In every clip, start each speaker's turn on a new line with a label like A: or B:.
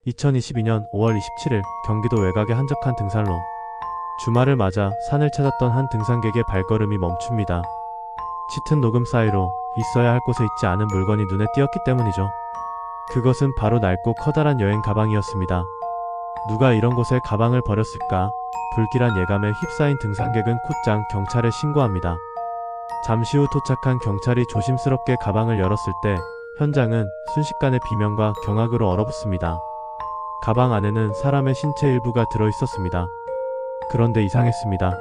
A: 2022년 5월 27일 경기도 외곽의 한적한 등산로. 주말을 맞아 산을 찾았던 한 등산객의 발걸음이 멈춥니다. 짙은 녹음 사이로 있어야 할 곳에 있지 않은 물건이 눈에 띄었기 때문이죠. 그것은 바로 낡고 커다란 여행 가방이었습니다. 누가 이런 곳에 가방을 버렸을까? 불길한 예감에 휩싸인 등산객은 곧장 경찰에 신고합니다. 잠시 후 도착한 경찰이 조심스럽게 가방을 열었을 때 현장은 순식간에 비명과 경악으로 얼어붙습니다. 가방 안에는 사람의 신체 일부가 들어있었습니다. 그런데 이상했습니다.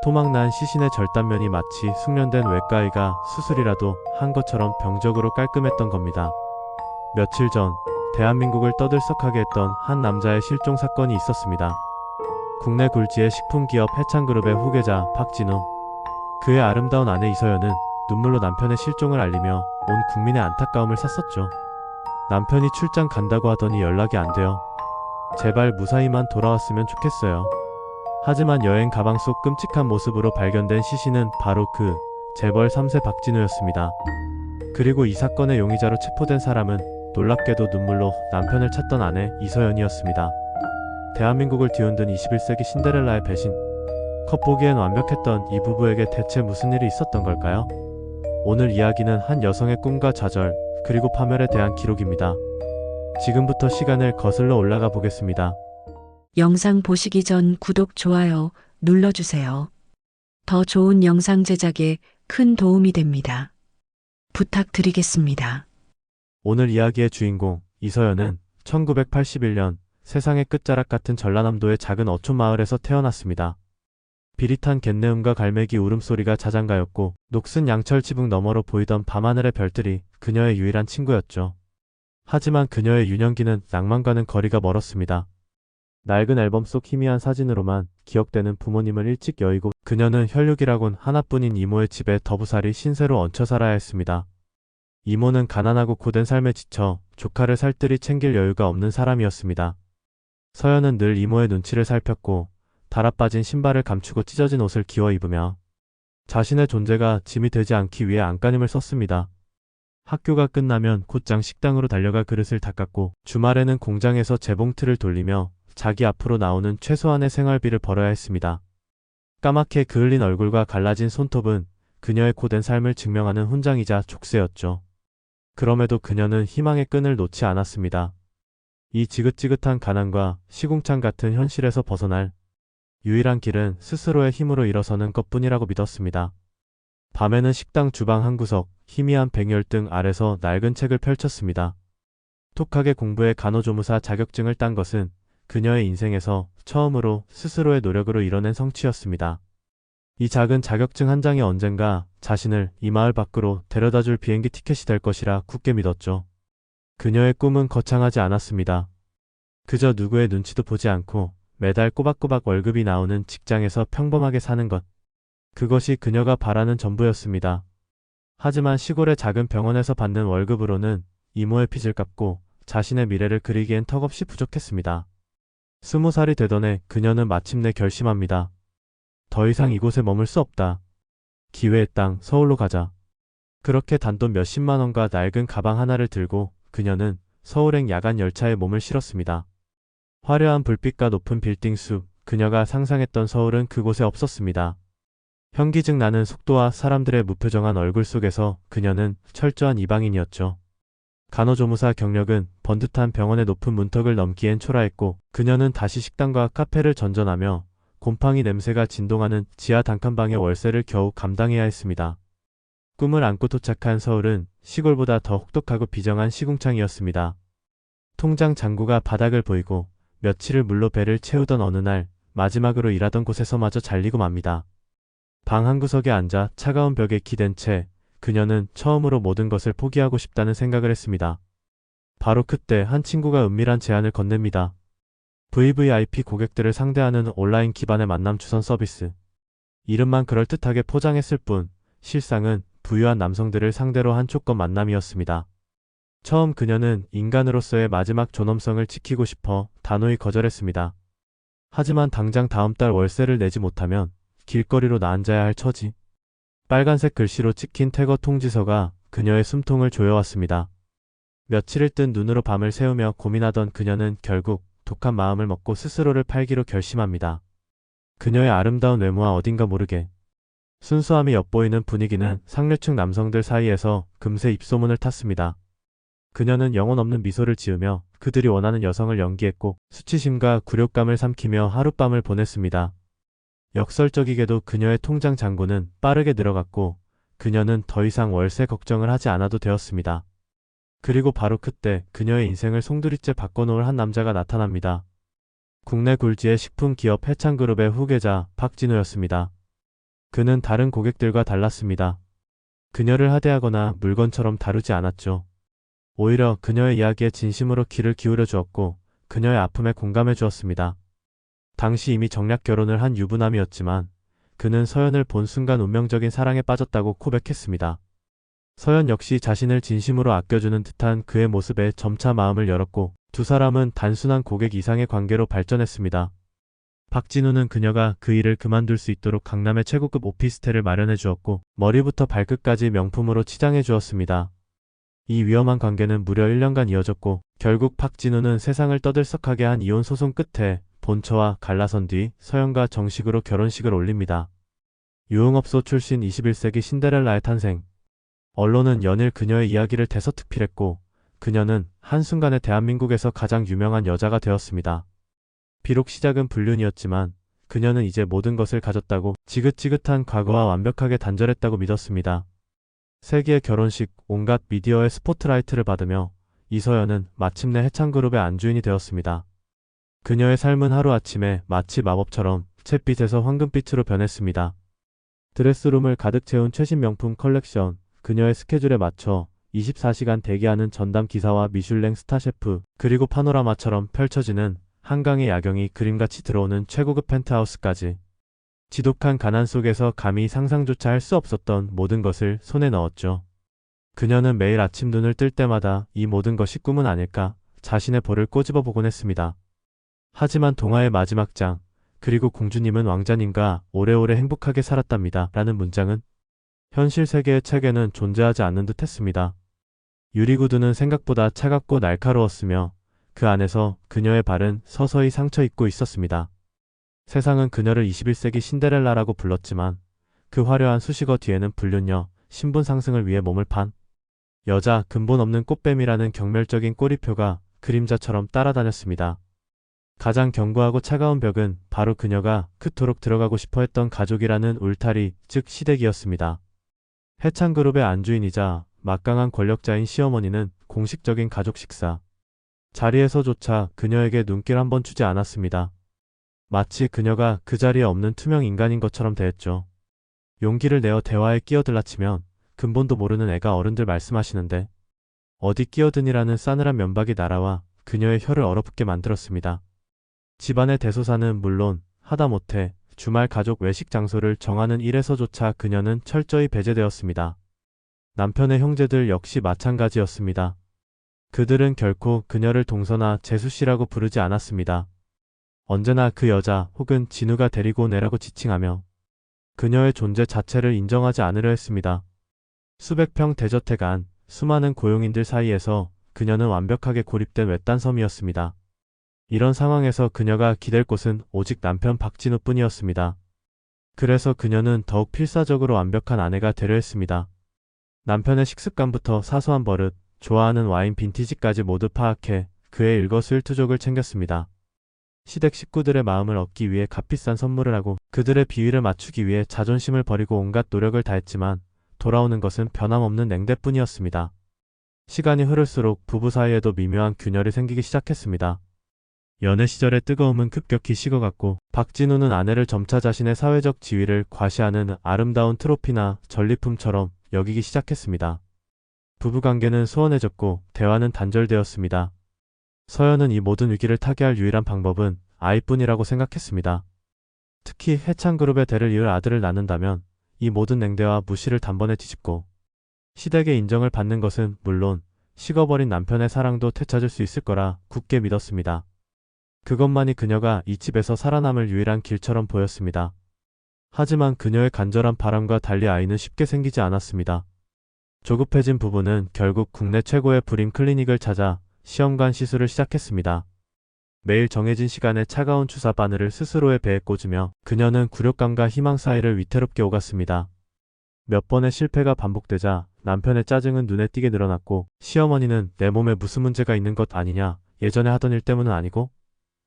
A: 토막난 시신의 절단면이 마치 숙련된 외과의가 수술이라도 한 것처럼 병적으로 깔끔했던 겁니다. 며칠 전 대한민국을 떠들썩하게 했던 한 남자의 실종 사건이 있었습니다. 국내 굴지의 식품기업 해창그룹의 후계자 박진우. 그의 아름다운 아내 이서연은 눈물로 남편의 실종을 알리며 온 국민의 안타까움을 샀었죠. 남편이 출장 간다고 하더니 연락이 안 돼요. 제발 무사히만 돌아왔으면 좋겠어요. 하지만 여행 가방 속 끔찍한 모습으로 발견된 시신은 바로 그 재벌 3세 박진우였습니다. 그리고 이 사건의 용의자로 체포된 사람은 놀랍게도 눈물로 남편을 찾던 아내 이서연이었습니다. 대한민국을 뒤흔든 21세기 신데렐라의 배신. 겉보기엔 완벽했던 이 부부에게 대체 무슨 일이 있었던 걸까요? 오늘 이야기는 한 여성의 꿈과 좌절, 그리고 파멸에 대한 기록입니다. 지금부터 시간을 거슬러 올라가 보겠습니다.
B: 영상 보시기 전 구독, 좋아요 눌러주세요. 더 좋은 영상 제작에 큰 도움이 됩니다. 부탁드리겠습니다.
A: 오늘 이야기의 주인공 이서연은 1981년 세상의 끝자락 같은 전라남도의 작은 어촌 마을에서 태어났습니다. 비릿한 갯내음과 갈매기 울음소리가 자장가였고 녹슨 양철 지붕 너머로 보이던 밤하늘의 별들이 그녀의 유일한 친구였죠. 하지만 그녀의 유년기는 낭만과는 거리가 멀었습니다. 낡은 앨범 속 희미한 사진으로만 기억되는 부모님을 일찍 여의고 그녀는 혈육이라곤 하나뿐인 이모의 집에 더부살이 신세로 얹혀 살아야 했습니다. 이모는 가난하고 고된 삶에 지쳐 조카를 살뜰히 챙길 여유가 없는 사람이었습니다. 서연은 늘 이모의 눈치를 살폈고 달아빠진 신발을 감추고 찢어진 옷을 기워 입으며 자신의 존재가 짐이 되지 않기 위해 안간힘을 썼습니다. 학교가 끝나면 곧장 식당으로 달려가 그릇을 닦았고 주말에는 공장에서 재봉틀을 돌리며 자기 앞으로 나오는 최소한의 생활비를 벌어야 했습니다. 까맣게 그을린 얼굴과 갈라진 손톱은 그녀의 고된 삶을 증명하는 훈장이자 족쇄였죠. 그럼에도 그녀는 희망의 끈을 놓지 않았습니다. 이 지긋지긋한 가난과 시궁창 같은 현실에서 벗어날 유일한 길은 스스로의 힘으로 일어서는 것뿐이라고 믿었습니다. 밤에는 식당 주방 한 구석, 희미한 백열등 아래서 낡은 책을 펼쳤습니다. 독하게 공부해 간호조무사 자격증을 딴 것은 그녀의 인생에서 처음으로 스스로의 노력으로 이뤄낸 성취였습니다. 이 작은 자격증 한 장이 언젠가 자신을 이 마을 밖으로 데려다줄 비행기 티켓이 될 것이라 굳게 믿었죠. 그녀의 꿈은 거창하지 않았습니다. 그저 누구의 눈치도 보지 않고 매달 꼬박꼬박 월급이 나오는 직장에서 평범하게 사는 것. 그것이 그녀가 바라는 전부였습니다. 하지만 시골의 작은 병원에서 받는 월급으로는 이모의 빚을 갚고 자신의 미래를 그리기엔 턱없이 부족했습니다. 20살이 되던 해 그녀는 마침내 결심합니다. 더 이상 이곳에 머물 수 없다. 기회의 땅 서울로 가자. 그렇게 단돈 몇십만 원과 낡은 가방 하나를 들고 그녀는 서울행 야간 열차에 몸을 실었습니다. 화려한 불빛과 높은 빌딩 숲, 그녀가 상상했던 서울은 그곳에 없었습니다. 현기증 나는 속도와 사람들의 무표정한 얼굴 속에서 그녀는 철저한 이방인이었죠. 간호조무사 경력은 번듯한 병원의 높은 문턱을 넘기엔 초라했고 그녀는 다시 식당과 카페를 전전하며 곰팡이 냄새가 진동하는 지하 단칸방의 월세를 겨우 감당해야 했습니다. 꿈을 안고 도착한 서울은 시골보다 더 혹독하고 비정한 시궁창이었습니다. 통장 잔고가 바닥을 보이고 며칠을 물로 배를 채우던 어느 날 마지막으로 일하던 곳에서마저 잘리고 맙니다. 방 한 구석에 앉아 차가운 벽에 기댄 채 그녀는 처음으로 모든 것을 포기하고 싶다는 생각을 했습니다. 바로 그때 한 친구가 은밀한 제안을 건넵니다. VVIP 고객들을 상대하는 온라인 기반의 만남 주선 서비스. 이름만 그럴듯하게 포장했을 뿐 실상은 부유한 남성들을 상대로 한 조건 만남이었습니다. 처음 그녀는 인간으로서의 마지막 존엄성을 지키고 싶어 단호히 거절했습니다. 하지만 당장 다음 달 월세를 내지 못하면 길거리로 나앉아야 할 처지. 빨간색 글씨로 찍힌 퇴거 통지서가 그녀의 숨통을 조여왔습니다. 며칠을 뜬 눈으로 밤을 새우며 고민하던 그녀는 결국 독한 마음을 먹고 스스로를 팔기로 결심합니다. 그녀의 아름다운 외모와 어딘가 모르게 순수함이 엿보이는 분위기는 상류층 남성들 사이에서 금세 입소문을 탔습니다. 그녀는 영혼 없는 미소를 지으며 그들이 원하는 여성을 연기했고 수치심과 굴욕감을 삼키며 하룻밤을 보냈습니다. 역설적이게도 그녀의 통장 잔고는 빠르게 늘어갔고 그녀는 더 이상 월세 걱정을 하지 않아도 되었습니다. 그리고 바로 그때 그녀의 인생을 송두리째 바꿔놓을 한 남자가 나타납니다. 국내 굴지의 식품기업 해창그룹의 후계자 박진우였습니다. 그는 다른 고객들과 달랐습니다. 그녀를 하대하거나 물건처럼 다루지 않았죠. 오히려 그녀의 이야기에 진심으로 귀를 기울여 주었고 그녀의 아픔에 공감해 주었습니다. 당시 이미 정략 결혼을 한 유부남이었지만 그는 서연을 본 순간 운명적인 사랑에 빠졌다고 고백했습니다. 서연 역시 자신을 진심으로 아껴주는 듯한 그의 모습에 점차 마음을 열었고 두 사람은 단순한 고객 이상의 관계로 발전했습니다. 박진우는 그녀가 그 일을 그만둘 수 있도록 강남의 최고급 오피스텔을 마련해 주었고 머리부터 발끝까지 명품으로 치장해 주었습니다. 이 위험한 관계는 무려 1년간 이어졌고 결국 박진우는 세상을 떠들썩하게 한 이혼 소송 끝에 본처와 갈라선 뒤 서연과 정식으로 결혼식을 올립니다. 유흥업소 출신 21세기 신데렐라의 탄생. 언론은 연일 그녀의 이야기를 대서특필했고 그녀는 한순간에 대한민국에서 가장 유명한 여자가 되었습니다. 비록 시작은 불륜이었지만 그녀는 이제 모든 것을 가졌다고 지긋지긋한 과거와 완벽하게 단절했다고 믿었습니다. 세기의 결혼식, 온갖 미디어의 스포트라이트를 받으며 이서연은 마침내 해창그룹의 안주인이 되었습니다. 그녀의 삶은 하루아침에 마치 마법처럼 잿빛에서 황금빛으로 변했습니다. 드레스룸을 가득 채운 최신 명품 컬렉션, 그녀의 스케줄에 맞춰 24시간 대기하는 전담 기사와 미슐랭 스타 셰프, 그리고 파노라마처럼 펼쳐지는 한강의 야경이 그림같이 들어오는 최고급 펜트하우스까지. 지독한 가난 속에서 감히 상상조차 할 수 없었던 모든 것을 손에 넣었죠. 그녀는 매일 아침 눈을 뜰 때마다 이 모든 것이 꿈은 아닐까 자신의 볼을 꼬집어 보곤 했습니다. 하지만 동화의 마지막 장, 그리고 공주님은 왕자님과 오래오래 행복하게 살았답니다. 라는 문장은 현실 세계의 책에는 존재하지 않는 듯 했습니다. 유리구두는 생각보다 차갑고 날카로웠으며 그 안에서 그녀의 발은 서서히 상처 입고 있었습니다. 세상은 그녀를 21세기 신데렐라라고 불렀지만 그 화려한 수식어 뒤에는 불륜녀, 신분 상승을 위해 몸을 판 여자, 근본 없는 꽃뱀이라는 경멸적인 꼬리표가 그림자처럼 따라다녔습니다. 가장 견고하고 차가운 벽은 바로 그녀가 그토록 들어가고 싶어 했던 가족이라는 울타리, 즉 시댁이었습니다. 해창그룹의 안주인이자 막강한 권력자인 시어머니는 공식적인 가족 식사 자리에서조차 그녀에게 눈길 한 번 주지 않았습니다. 마치 그녀가 그 자리에 없는 투명 인간인 것처럼 대했죠. 용기를 내어 대화에 끼어들라치면 근본도 모르는 애가 어른들 말씀하시는데 어디 끼어드니라는 싸늘한 면박이 날아와 그녀의 혀를 얼어붙게 만들었습니다. 집안의 대소사는 물론 하다못해 주말 가족 외식 장소를 정하는 일에서조차 그녀는 철저히 배제되었습니다. 남편의 형제들 역시 마찬가지였습니다. 그들은 결코 그녀를 동서나 재수씨라고 부르지 않았습니다. 언제나 그 여자 혹은 진우가 데리고 오네라고 지칭하며 그녀의 존재 자체를 인정하지 않으려 했습니다. 수백 평 대저택 안 수많은 고용인들 사이에서 그녀는 완벽하게 고립된 외딴 섬이었습니다. 이런 상황에서 그녀가 기댈 곳은 오직 남편 박진우뿐이었습니다. 그래서 그녀는 더욱 필사적으로 완벽한 아내가 되려 했습니다. 남편의 식습관부터 사소한 버릇, 좋아하는 와인 빈티지까지 모두 파악해 그의 일거수일투족을 챙겼습니다. 시댁 식구들의 마음을 얻기 위해 값비싼 선물을 하고 그들의 비위를 맞추기 위해 자존심을 버리고 온갖 노력을 다했지만 돌아오는 것은 변함없는 냉대뿐이었습니다. 시간이 흐를수록 부부 사이에도 미묘한 균열이 생기기 시작했습니다. 연애 시절의 뜨거움은 급격히 식어갔고 박진우는 아내를 점차 자신의 사회적 지위를 과시하는 아름다운 트로피나 전리품처럼 여기기 시작했습니다. 부부관계는 소원해졌고 대화는 단절되었습니다. 서연은 이 모든 위기를 타개할 유일한 방법은 아이뿐이라고 생각했습니다. 특히 해창그룹의 대를 이을 아들을 낳는다면 이 모든 냉대와 무시를 단번에 뒤집고 시댁의 인정을 받는 것은 물론 식어버린 남편의 사랑도 되찾을 수 있을 거라 굳게 믿었습니다. 그것만이 그녀가 이 집에서 살아남을 유일한 길처럼 보였습니다. 하지만 그녀의 간절한 바람과 달리 아이는 쉽게 생기지 않았습니다. 조급해진 부부는 결국 국내 최고의 불임 클리닉을 찾아 시험관 시술을 시작했습니다. 매일 정해진 시간에 차가운 주사 바늘을 스스로의 배에 꽂으며 그녀는 굴욕감과 희망 사이를 위태롭게 오갔습니다. 몇 번의 실패가 반복되자 남편의 짜증은 눈에 띄게 늘어났고 시어머니는 내 몸에 무슨 문제가 있는 것 아니냐, 예전에 하던 일 때문은 아니고?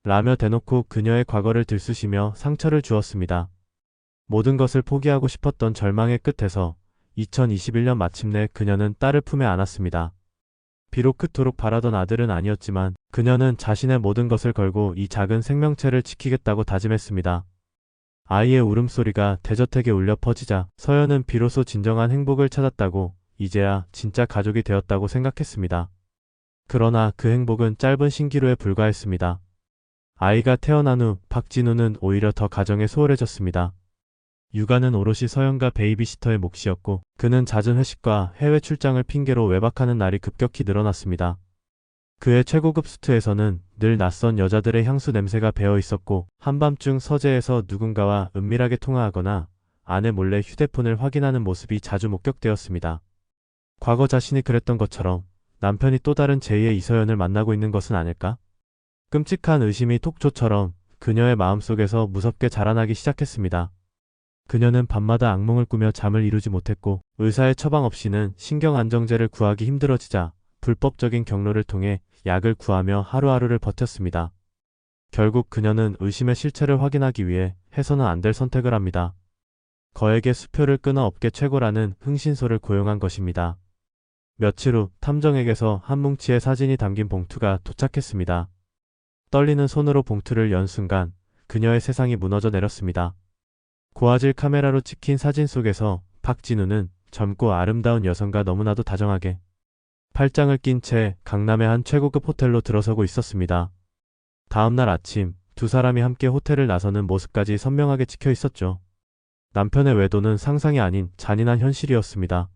A: 라며 대놓고 그녀의 과거를 들쑤시며 상처를 주었습니다. 모든 것을 포기하고 싶었던 절망의 끝에서 2021년 마침내 그녀는 딸을 품에 안았습니다. 비록 그토록 바라던 아들은 아니었지만 그녀는 자신의 모든 것을 걸고 이 작은 생명체를 지키겠다고 다짐했습니다. 아이의 울음소리가 대저택에 울려 퍼지자 서연은 비로소 진정한 행복을 찾았다고, 이제야 진짜 가족이 되었다고 생각했습니다. 그러나 그 행복은 짧은 신기루에 불과했습니다. 아이가 태어난 후 박진우는 오히려 더 가정에 소홀해졌습니다. 육아는 오롯이 서연과 베이비시터의 몫이었고 그는 잦은 회식과 해외 출장을 핑계로 외박하는 날이 급격히 늘어났습니다. 그의 최고급 수트에서는 늘 낯선 여자들의 향수 냄새가 배어 있었고 한밤중 서재에서 누군가와 은밀하게 통화하거나 아내 몰래 휴대폰을 확인하는 모습이 자주 목격되었습니다. 과거 자신이 그랬던 것처럼 남편이 또 다른 제2의 이서연을 만나고 있는 것은 아닐까? 끔찍한 의심이 톡초처럼 그녀의 마음속에서 무섭게 자라나기 시작했습니다. 그녀는 밤마다 악몽을 꾸며 잠을 이루지 못했고 의사의 처방 없이는 신경안정제를 구하기 힘들어지자 불법적인 경로를 통해 약을 구하며 하루하루를 버텼습니다. 결국 그녀는 의심의 실체를 확인하기 위해 해서는 안 될 선택을 합니다. 거액의 수표를 끊어 업계 최고라는 흥신소를 고용한 것입니다. 며칠 후 탐정에게서 한 뭉치의 사진이 담긴 봉투가 도착했습니다. 떨리는 손으로 봉투를 연 순간 그녀의 세상이 무너져 내렸습니다. 고화질 카메라로 찍힌 사진 속에서 박진우는 젊고 아름다운 여성과 너무나도 다정하게 팔짱을 낀 채 강남의 한 최고급 호텔로 들어서고 있었습니다. 다음날 아침 두 사람이 함께 호텔을 나서는 모습까지 선명하게 찍혀 있었죠. 남편의 외도는 상상이 아닌 잔인한 현실이었습니다.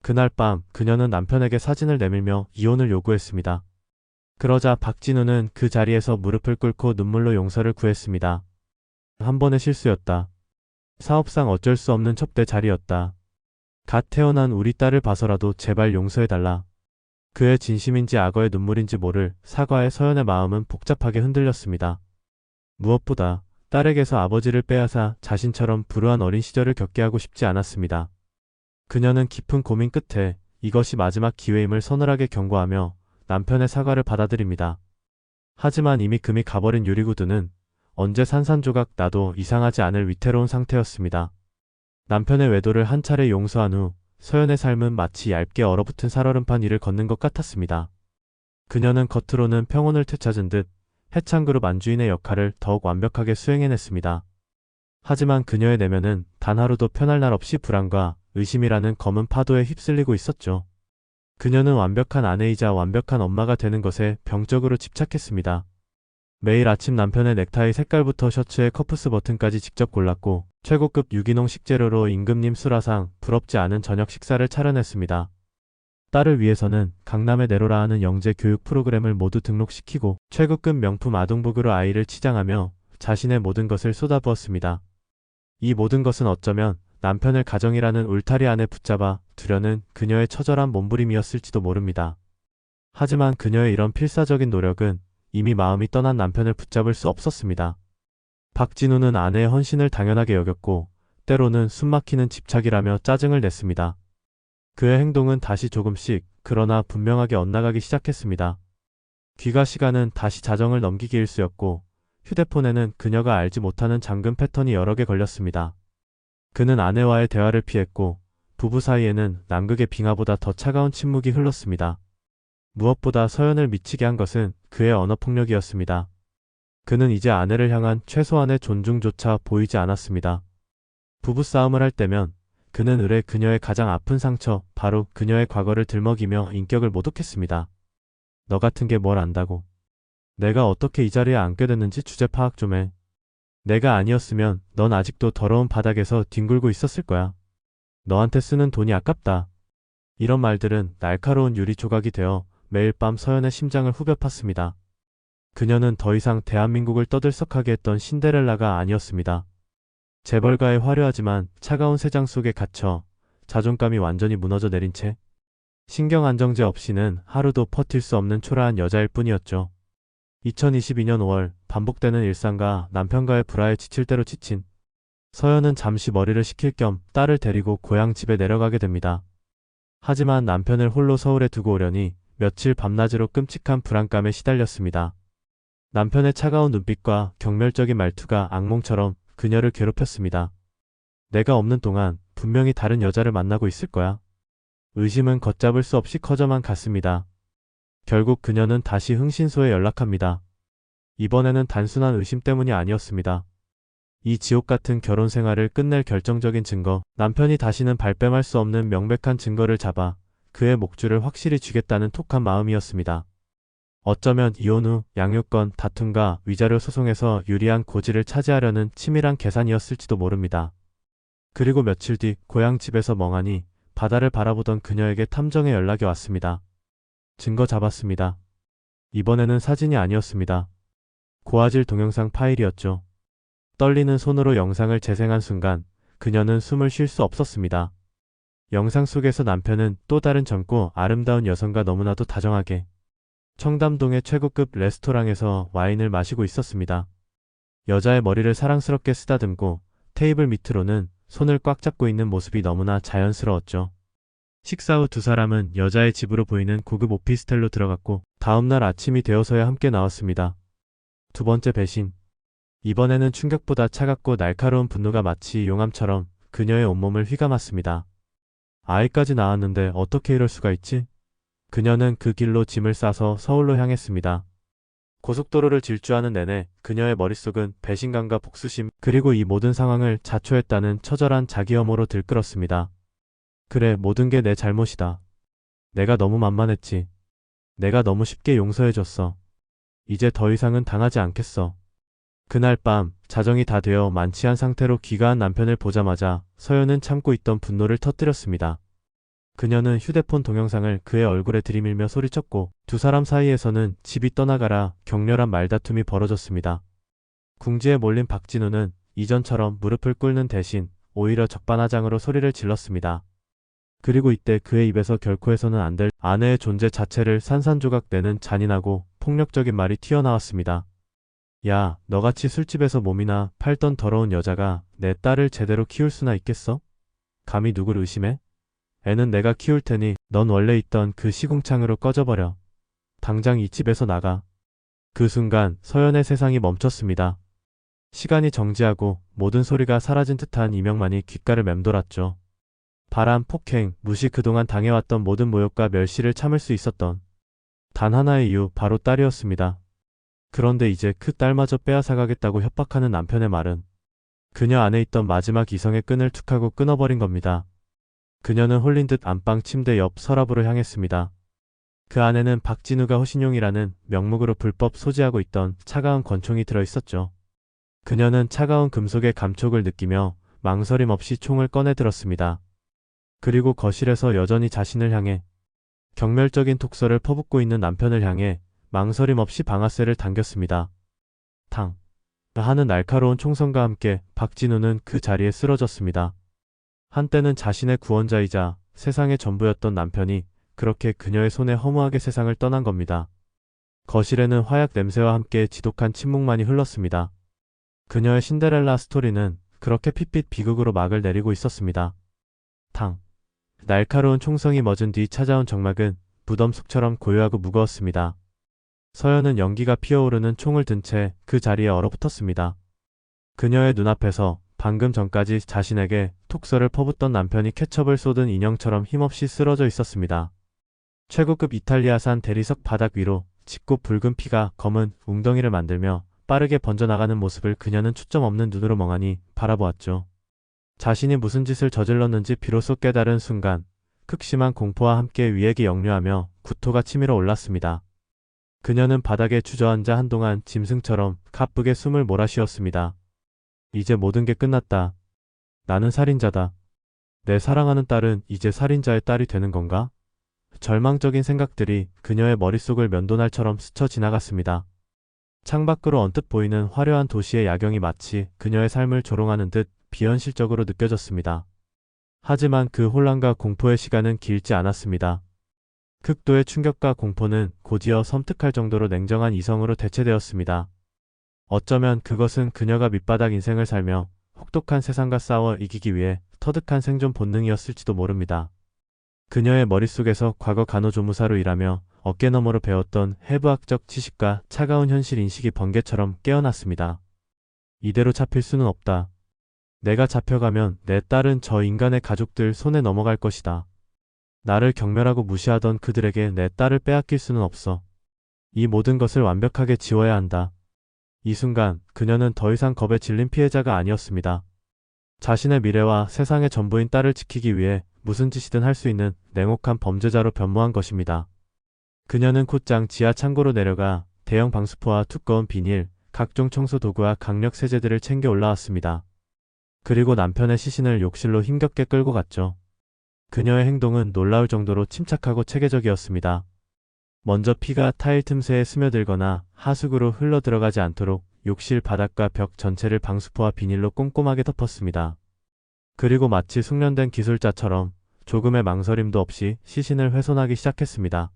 A: 그날 밤 그녀는 남편에게 사진을 내밀며 이혼을 요구했습니다. 그러자 박진우는 그 자리에서 무릎을 꿇고 눈물로 용서를 구했습니다. 한 번의 실수였다. 사업상 어쩔 수 없는 첩대 자리였다. 갓 태어난 우리 딸을 봐서라도 제발 용서해달라. 그의 진심인지 악어의 눈물인지 모를 사과의 서연의 마음은 복잡하게 흔들렸습니다. 무엇보다 딸에게서 아버지를 빼앗아 자신처럼 불우한 어린 시절을 겪게 하고 싶지 않았습니다. 그녀는 깊은 고민 끝에 이것이 마지막 기회임을 서늘하게 경고하며 남편의 사과를 받아들입니다. 하지만 이미 금이 가버린 유리구두는 언제 산산조각 나도 이상하지 않을 위태로운 상태였습니다. 남편의 외도를 한 차례 용서한 후 서연의 삶은 마치 얇게 얼어붙은 살얼음판 위를 걷는 것 같았습니다. 그녀는 겉으로는 평온을 되찾은 듯 해창그룹 안주인의 역할을 더욱 완벽하게 수행해냈습니다. 하지만 그녀의 내면은 단 하루도 편할 날 없이 불안과 의심이라는 검은 파도에 휩쓸리고 있었죠. 그녀는 완벽한 아내이자 완벽한 엄마가 되는 것에 병적으로 집착했습니다. 매일 아침 남편의 넥타이 색깔부터 셔츠의 커프스 버튼까지 직접 골랐고 최고급 유기농 식재료로 임금님 수라상 부럽지 않은 저녁 식사를 차려냈습니다. 딸을 위해서는 강남의 네로라 하는 영재 교육 프로그램을 모두 등록시키고 최고급 명품 아동복으로 아이를 치장하며 자신의 모든 것을 쏟아부었습니다. 이 모든 것은 어쩌면 남편을 가정이라는 울타리 안에 붙잡아 두려는 그녀의 처절한 몸부림이었을지도 모릅니다. 하지만 그녀의 이런 필사적인 노력은 이미 마음이 떠난 남편을 붙잡을 수 없었습니다. 박진우는 아내의 헌신을 당연하게 여겼고 때로는 숨막히는 집착이라며 짜증을 냈습니다. 그의 행동은 다시 조금씩 그러나 분명하게 엇나가기 시작했습니다. 귀가 시간은 다시 자정을 넘기기 일쑤였고 휴대폰에는 그녀가 알지 못하는 잠금 패턴이 여러 개 걸렸습니다. 그는 아내와의 대화를 피했고 부부 사이에는 남극의 빙하보다 더 차가운 침묵이 흘렀습니다. 무엇보다 서연을 미치게 한 것은 그의 언어폭력이었습니다. 그는 이제 아내를 향한 최소한의 존중조차 보이지 않았습니다. 부부싸움을 할 때면 그는 의뢰 그녀의 가장 아픈 상처, 바로 그녀의 과거를 들먹이며 인격을 모독했습니다. 너 같은 게 뭘 안다고. 내가 어떻게 이 자리에 앉게 됐는지 주제 파악 좀 해. 내가 아니었으면 넌 아직도 더러운 바닥에서 뒹굴고 있었을 거야. 너한테 쓰는 돈이 아깝다. 이런 말들은 날카로운 유리 조각이 되어 매일 밤 서연의 심장을 후벼 팠습니다. 그녀는 더 이상 대한민국을 떠들썩하게 했던 신데렐라가 아니었습니다. 재벌가의 화려하지만 차가운 세장 속에 갇혀 자존감이 완전히 무너져 내린 채 신경 안정제 없이는 하루도 버틸 수 없는 초라한 여자일 뿐이었죠. 2022년 5월 반복되는 일상과 남편과의 불화에 지칠 대로 지친 서연은 잠시 머리를 식힐 겸 딸을 데리고 고향 집에 내려가게 됩니다. 하지만 남편을 홀로 서울에 두고 오려니 며칠 밤낮으로 끔찍한 불안감에 시달렸습니다. 남편의 차가운 눈빛과 경멸적인 말투가 악몽처럼 그녀를 괴롭혔습니다. 내가 없는 동안 분명히 다른 여자를 만나고 있을 거야. 의심은 걷잡을 수 없이 커져만 갔습니다. 결국 그녀는 다시 흥신소에 연락합니다. 이번에는 단순한 의심 때문이 아니었습니다. 이 지옥 같은 결혼 생활을 끝낼 결정적인 증거, 남편이 다시는 발뺌할 수 없는 명백한 증거를 잡아 그의 목줄을 확실히 쥐겠다는 톡한 마음이었습니다. 어쩌면 이혼 후 양육권 다툼과 위자료 소송에서 유리한 고지를 차지하려는 치밀한 계산이었을지도 모릅니다. 그리고 며칠 뒤 고향 집에서 멍하니 바다를 바라보던 그녀에게 탐정의 연락이 왔습니다. 증거 잡았습니다. 이번에는 사진이 아니었습니다. 고화질 동영상 파일이었죠. 떨리는 손으로 영상을 재생한 순간 그녀는 숨을 쉴 수 없었습니다. 영상 속에서 남편은 또 다른 젊고 아름다운 여성과 너무나도 다정하게 청담동의 최고급 레스토랑에서 와인을 마시고 있었습니다. 여자의 머리를 사랑스럽게 쓰다듬고 테이블 밑으로는 손을 꽉 잡고 있는 모습이 너무나 자연스러웠죠. 식사 후 두 사람은 여자의 집으로 보이는 고급 오피스텔로 들어갔고 다음날 아침이 되어서야 함께 나왔습니다. 두 번째 배신. 이번에는 충격보다 차갑고 날카로운 분노가 마치 용암처럼 그녀의 온몸을 휘감았습니다. 아이까지 낳았는데 어떻게 이럴 수가 있지? 그녀는 그 길로 짐을 싸서 서울로 향했습니다. 고속도로를 질주하는 내내 그녀의 머릿속은 배신감과 복수심 그리고 이 모든 상황을 자초했다는 처절한 자기 혐오로 들끓었습니다. 그래, 모든 게 내 잘못이다. 내가 너무 만만했지. 내가 너무 쉽게 용서해줬어. 이제 더 이상은 당하지 않겠어. 그날 밤 자정이 다 되어 만취한 상태로 귀가한 남편을 보자마자 서연은 참고 있던 분노를 터뜨렸습니다. 그녀는 휴대폰 동영상을 그의 얼굴에 들이밀며 소리쳤고 두 사람 사이에서는 집이 떠나가라 격렬한 말다툼이 벌어졌습니다. 궁지에 몰린 박진우는 이전처럼 무릎을 꿇는 대신 오히려 적반하장으로 소리를 질렀습니다. 그리고 이때 그의 입에서 결코 해서는 안 될 아내의 존재 자체를 산산조각 내는 잔인하고 폭력적인 말이 튀어나왔습니다. 야, 너같이 술집에서 몸이나 팔던 더러운 여자가 내 딸을 제대로 키울 수나 있겠어? 감히 누굴 의심해? 애는 내가 키울 테니 넌 원래 있던 그 시궁창으로 꺼져버려. 당장 이 집에서 나가. 그 순간 서연의 세상이 멈췄습니다. 시간이 정지하고 모든 소리가 사라진 듯한 이명만이 귓가를 맴돌았죠. 바람, 폭행, 무시 그동안 당해왔던 모든 모욕과 멸시를 참을 수 있었던 단 하나의 이유, 바로 딸이었습니다. 그런데 이제 그 딸마저 빼앗아가겠다고 협박하는 남편의 말은 그녀 안에 있던 마지막 이성의 끈을 툭하고 끊어버린 겁니다. 그녀는 홀린 듯 안방 침대 옆 서랍으로 향했습니다. 그 안에는 박진우가 호신용이라는 명목으로 불법 소지하고 있던 차가운 권총이 들어있었죠. 그녀는 차가운 금속의 감촉을 느끼며 망설임 없이 총을 꺼내 들었습니다. 그리고 거실에서 여전히 자신을 향해 경멸적인 독서를 퍼붓고 있는 남편을 향해 망설임 없이 방아쇠를 당겼습니다. 탕! 하는 날카로운 총성과 함께 박진우는 그 자리에 쓰러졌습니다. 한때는 자신의 구원자이자 세상의 전부였던 남편이 그렇게 그녀의 손에 허무하게 세상을 떠난 겁니다. 거실에는 화약 냄새와 함께 지독한 침묵만이 흘렀습니다. 그녀의 신데렐라 스토리는 그렇게 핏빛 비극으로 막을 내리고 있었습니다. 탕! 날카로운 총성이 멎은 뒤 찾아온 정막은 무덤 속처럼 고요하고 무거웠습니다. 서연은 연기가 피어오르는 총을 든 채 그 자리에 얼어붙었습니다. 그녀의 눈앞에서 방금 전까지 자신에게 톡서를 퍼붓던 남편이 케첩을 쏟은 인형처럼 힘없이 쓰러져 있었습니다. 최고급 이탈리아산 대리석 바닥 위로 짙고 붉은 피가 검은 웅덩이를 만들며 빠르게 번져나가는 모습을 그녀는 초점 없는 눈으로 멍하니 바라보았죠. 자신이 무슨 짓을 저질렀는지 비로소 깨달은 순간 극심한 공포와 함께 위액이 역류하며 구토가 치밀어 올랐습니다. 그녀는 바닥에 주저앉아 한동안 짐승처럼 가쁘게 숨을 몰아쉬었습니다. 이제 모든 게 끝났다. 나는 살인자다. 내 사랑하는 딸은 이제 살인자의 딸이 되는 건가? 절망적인 생각들이 그녀의 머릿속을 면도날처럼 스쳐 지나갔습니다. 창밖으로 언뜻 보이는 화려한 도시의 야경이 마치 그녀의 삶을 조롱하는 듯 비현실적으로 느껴졌습니다. 하지만 그 혼란과 공포의 시간은 길지 않았습니다. 극도의 충격과 공포는 곧이어 섬뜩할 정도로 냉정한 이성으로 대체되었습니다. 어쩌면 그것은 그녀가 밑바닥 인생을 살며 혹독한 세상과 싸워 이기기 위해 터득한 생존 본능이었을지도 모릅니다. 그녀의 머릿속에서 과거 간호조무사로 일하며 어깨너머로 배웠던 해부학적 지식과 차가운 현실 인식이 번개처럼 깨어났습니다. 이대로 잡힐 수는 없다. 내가 잡혀가면 내 딸은 저 인간의 가족들 손에 넘어갈 것이다. 나를 경멸하고 무시하던 그들에게 내 딸을 빼앗길 수는 없어. 이 모든 것을 완벽하게 지워야 한다. 이 순간 그녀는 더 이상 겁에 질린 피해자가 아니었습니다. 자신의 미래와 세상의 전부인 딸을 지키기 위해 무슨 짓이든 할 수 있는 냉혹한 범죄자로 변모한 것입니다. 그녀는 곧장 지하 창고로 내려가 대형 방수포와 두꺼운 비닐, 각종 청소 도구와 강력 세제들을 챙겨 올라왔습니다. 그리고 남편의 시신을 욕실로 힘겹게 끌고 갔죠. 그녀의 행동은 놀라울 정도로 침착하고 체계적이었습니다. 먼저 피가 타일 틈새에 스며들거나 하수구로 흘러 들어가지 않도록 욕실 바닥과 벽 전체를 방수포와 비닐로 꼼꼼하게 덮었습니다. 그리고 마치 숙련된 기술자처럼 조금의 망설임도 없이 시신을 훼손하기 시작했습니다.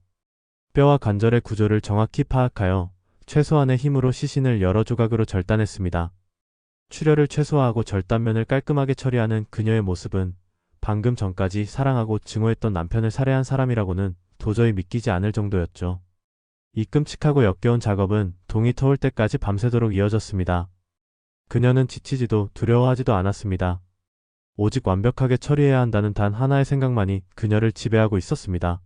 A: 뼈와 관절의 구조를 정확히 파악하여 최소한의 힘으로 시신을 여러 조각으로 절단했습니다. 출혈을 최소화하고 절단면을 깔끔하게 처리하는 그녀의 모습은 방금 전까지 사랑하고 증오했던 남편을 살해한 사람이라고는 도저히 믿기지 않을 정도였죠. 이 끔찍하고 역겨운 작업은 동이 터올 때까지 밤새도록 이어졌습니다. 그녀는 지치지도 두려워하지도 않았습니다. 오직 완벽하게 처리해야 한다는 단 하나의 생각만이 그녀를 지배하고 있었습니다.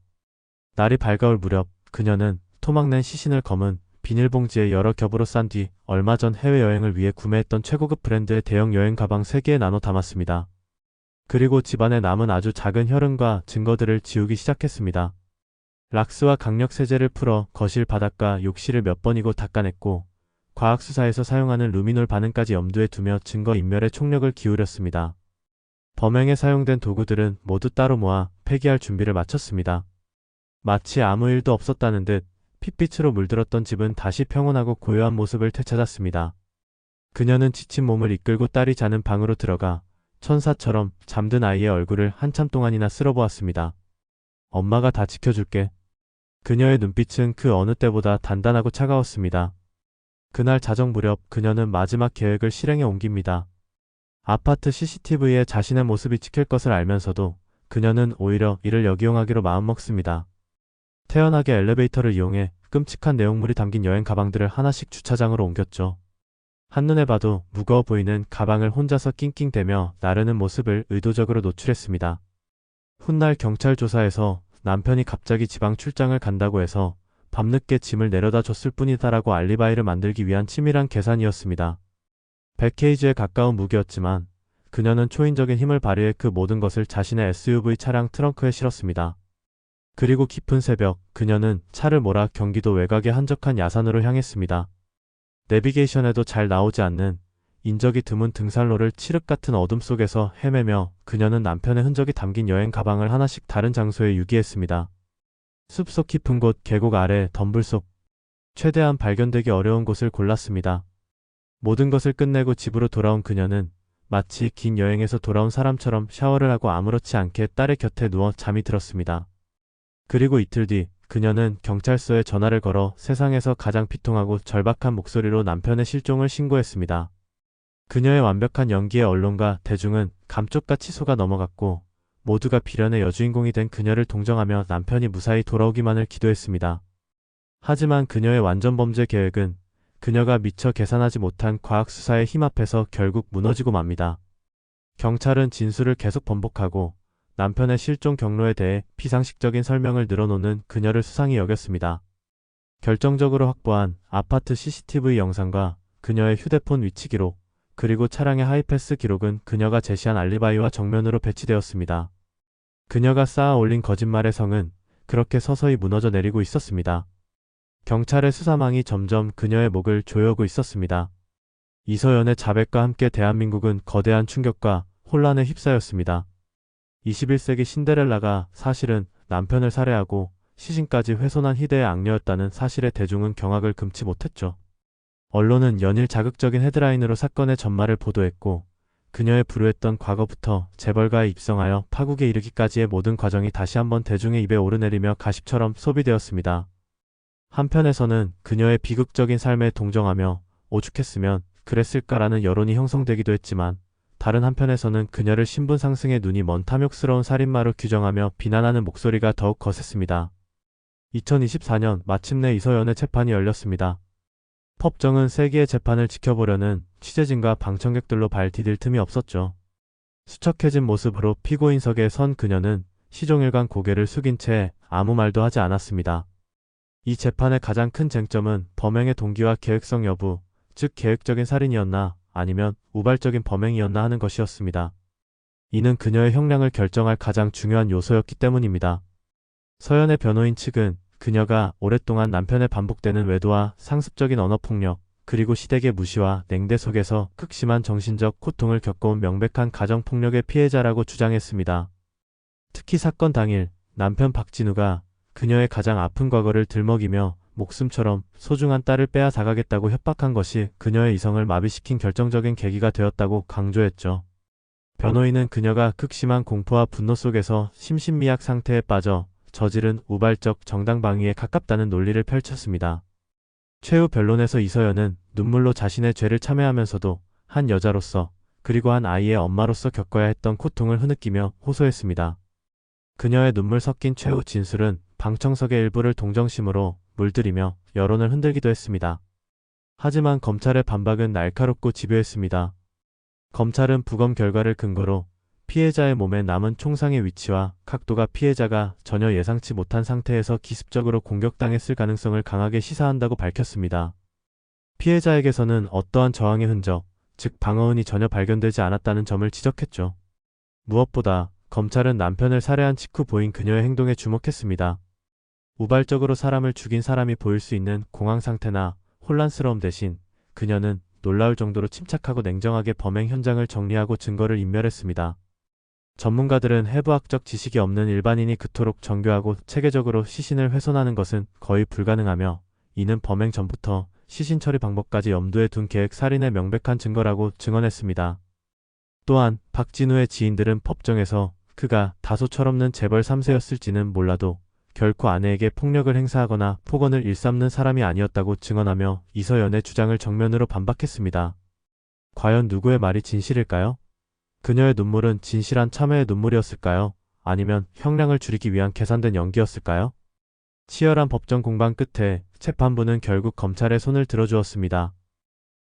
A: 날이 밝아올 무렵 그녀는 토막낸 시신을 검은 비닐봉지에 여러 겹으로 싼 뒤 얼마 전 해외여행을 위해 구매했던 최고급 브랜드의 대형 여행 가방 3개에 나눠 담았습니다. 그리고 집안에 남은 아주 작은 혈흔과 증거들을 지우기 시작했습니다. 락스와 강력 세제를 풀어 거실 바닥과 욕실을 몇 번이고 닦아냈고 과학수사에서 사용하는 루미놀 반응까지 염두에 두며 증거 인멸에 총력을 기울였습니다. 범행에 사용된 도구들은 모두 따로 모아 폐기할 준비를 마쳤습니다. 마치 아무 일도 없었다는 듯 핏빛으로 물들었던 집은 다시 평온하고 고요한 모습을 되찾았습니다. 그녀는 지친 몸을 이끌고 딸이 자는 방으로 들어가 천사처럼 잠든 아이의 얼굴을 한참 동안이나 쓸어보았습니다. 엄마가 다 지켜줄게. 그녀의 눈빛은 그 어느 때보다 단단하고 차가웠습니다. 그날 자정 무렵 그녀는 마지막 계획을 실행에 옮깁니다. 아파트 CCTV에 자신의 모습이 찍힐 것을 알면서도 그녀는 오히려 이를 역이용하기로 마음먹습니다. 태연하게 엘리베이터를 이용해 끔찍한 내용물이 담긴 여행 가방들을 하나씩 주차장으로 옮겼죠. 한눈에 봐도 무거워 보이는 가방을 혼자서 낑낑대며 나르는 모습을 의도적으로 노출했습니다. 훗날 경찰 조사에서 남편이 갑자기 지방 출장을 간다고 해서 밤늦게 짐을 내려다 줬을 뿐이다라고 알리바이를 만들기 위한 치밀한 계산이었습니다. 100kg에 가까운 무게였지만 그녀는 초인적인 힘을 발휘해 그 모든 것을 자신의 SUV 차량 트렁크에 실었습니다. 그리고 깊은 새벽 그녀는 차를 몰아 경기도 외곽의 한적한 야산으로 향했습니다. 내비게이션에도 잘 나오지 않는 인적이 드문 등산로를 칠흑 같은 어둠 속에서 헤매며 그녀는 남편의 흔적이 담긴 여행 가방을 하나씩 다른 장소에 유기했습니다. 숲속 깊은 곳, 계곡 아래, 덤불 속 최대한 발견되기 어려운 곳을 골랐습니다. 모든 것을 끝내고 집으로 돌아온 그녀는 마치 긴 여행에서 돌아온 사람처럼 샤워를 하고 아무렇지 않게 딸의 곁에 누워 잠이 들었습니다. 그리고 이틀 뒤 그녀는 경찰서에 전화를 걸어 세상에서 가장 비통하고 절박한 목소리로 남편의 실종을 신고했습니다. 그녀의 완벽한 연기에 언론과 대중은 감쪽같이 속아 넘어갔고 모두가 비련의 여주인공이 된 그녀를 동정하며 남편이 무사히 돌아오기만을 기도했습니다. 하지만 그녀의 완전 범죄 계획은 그녀가 미처 계산하지 못한 과학수사의 힘 앞에서 결국 무너지고 맙니다. 경찰은 진술을 계속 번복하고 남편의 실종 경로에 대해 비상식적인 설명을 늘어놓는 그녀를 수상히 여겼습니다. 결정적으로 확보한 아파트 CCTV 영상과 그녀의 휴대폰 위치 기록, 그리고 차량의 하이패스 기록은 그녀가 제시한 알리바이와 정면으로 배치되었습니다. 그녀가 쌓아 올린 거짓말의 성은 그렇게 서서히 무너져 내리고 있었습니다. 경찰의 수사망이 점점 그녀의 목을 조여오고 있었습니다. 이서연의 자백과 함께 대한민국은 거대한 충격과 혼란에 휩싸였습니다. 21세기 신데렐라가 사실은 남편을 살해하고 시신까지 훼손한 희대의 악녀였다는 사실에 대중은 경악을 금치 못했죠. 언론은 연일 자극적인 헤드라인으로 사건의 전말을 보도했고 그녀의 불우했던 과거부터 재벌가에 입성하여 파국에 이르기까지의 모든 과정이 다시 한번 대중의 입에 오르내리며 가십처럼 소비되었습니다. 한편에서는 그녀의 비극적인 삶에 동정하며 오죽했으면 그랬을까라는 여론이 형성되기도 했지만, 다른 한편에서는 그녀를 신분 상승에 눈이 먼 탐욕스러운 살인마로 규정하며 비난하는 목소리가 더욱 거셌습니다. 2024년 마침내 이서연의 재판이 열렸습니다. 법정은 세기의 재판을 지켜보려는 취재진과 방청객들로 발디딜 틈이 없었죠. 수척해진 모습으로 피고인석에 선 그녀는 시종일관 고개를 숙인 채 아무 말도 하지 않았습니다. 이 재판의 가장 큰 쟁점은 범행의 동기와 계획성 여부, 즉 계획적인 살인이었나 아니면 우발적인 범행이었나 하는 것이었습니다. 이는 그녀의 형량을 결정할 가장 중요한 요소였기 때문입니다. 서연의 변호인 측은 그녀가 오랫동안 남편의 반복되는 외도와 상습적인 언어폭력, 그리고 시댁의 무시와 냉대 속에서 극심한 정신적 고통을 겪어온 명백한 가정폭력의 피해자라고 주장했습니다. 특히 사건 당일 남편 박진우가 그녀의 가장 아픈 과거를 들먹이며 목숨처럼 소중한 딸을 빼앗아가겠다고 협박한 것이 그녀의 이성을 마비시킨 결정적인 계기가 되었다고 강조했죠. 변호인은 그녀가 극심한 공포와 분노 속에서 심신미약 상태에 빠져 저지른 우발적 정당방위에 가깝다는 논리를 펼쳤습니다. 최후 변론에서 이서연은 눈물로 자신의 죄를 참회하면서도 한 여자로서 그리고 한 아이의 엄마로서 겪어야 했던 고통을 흐느끼며 호소했습니다. 그녀의 눈물 섞인 최후 진술은 방청석의 일부를 동정심으로 물들이며 여론을 흔들기도 했습니다. 하지만 검찰의 반박은 날카롭고 집요했습니다. 검찰은 부검 결과를 근거로 피해자의 몸에 남은 총상의 위치와 각도가 피해자가 전혀 예상치 못한 상태에서 기습적으로 공격당했을 가능성을 강하게 시사한다고 밝혔습니다. 피해자에게서는 어떠한 저항의 흔적, 즉 방어흔이 전혀 발견되지 않았다는 점을 지적했죠. 무엇보다 검찰은 남편을 살해한 직후 보인 그녀의 행동에 주목했습니다. 우발적으로 사람을 죽인 사람이 보일 수 있는 공황 상태나 혼란스러움 대신 그녀는 놀라울 정도로 침착하고 냉정하게 범행 현장을 정리하고 증거를 인멸했습니다. 전문가들은 해부학적 지식이 없는 일반인이 그토록 정교하고 체계적으로 시신을 훼손하는 것은 거의 불가능하며, 이는 범행 전부터 시신 처리 방법까지 염두에 둔 계획 살인의 명백한 증거라고 증언했습니다. 또한 박진우의 지인들은 법정에서 그가 다소 철없는 재벌 3세였을지는 몰라도 결코 아내에게 폭력을 행사하거나 폭언을 일삼는 사람이 아니었다고 증언하며 이서연의 주장을 정면으로 반박했습니다. 과연 누구의 말이 진실일까요? 그녀의 눈물은 진실한 참회의 눈물이었을까요? 아니면 형량을 줄이기 위한 계산된 연기였을까요? 치열한 법정 공방 끝에 재판부는 결국 검찰의 손을 들어주었습니다.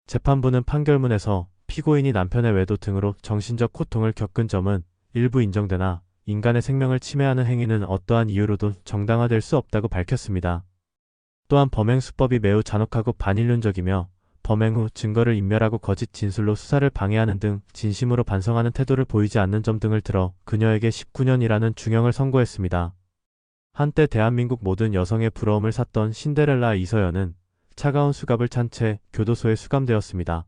A: 재판부는 판결문에서 피고인이 남편의 외도 등으로 정신적 고통을 겪은 점은 일부 인정되나 인간의 생명을 침해하는 행위는 어떠한 이유로도 정당화될 수 없다고 밝혔습니다. 또한 범행 수법이 매우 잔혹하고 반인륜적이며 범행 후 증거를 인멸하고 거짓 진술로 수사를 방해하는 등 진심으로 반성하는 태도를 보이지 않는 점 등을 들어 그녀에게 19년이라는 중형을 선고했습니다. 한때 대한민국 모든 여성의 부러움을 샀던 신데렐라 이서연은 차가운 수갑을 찬 채 교도소에 수감되었습니다.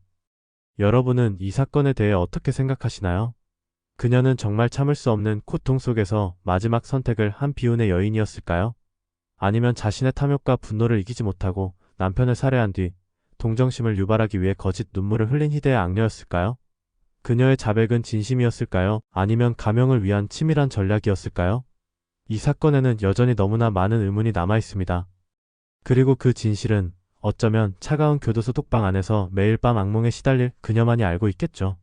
A: 여러분은 이 사건에 대해 어떻게 생각하시나요? 그녀는 정말 참을 수 없는 고통 속에서 마지막 선택을 한 비운의 여인이었을까요? 아니면 자신의 탐욕과 분노를 이기지 못하고 남편을 살해한 뒤 동정심을 유발하기 위해 거짓 눈물을 흘린 희대의 악녀였을까요? 그녀의 자백은 진심이었을까요? 아니면 가명을 위한 치밀한 전략이었을까요? 이 사건에는 여전히 너무나 많은 의문이 남아 있습니다. 그리고 그 진실은 어쩌면 차가운 교도소 독방 안에서 매일 밤 악몽에 시달릴 그녀만이 알고 있겠죠.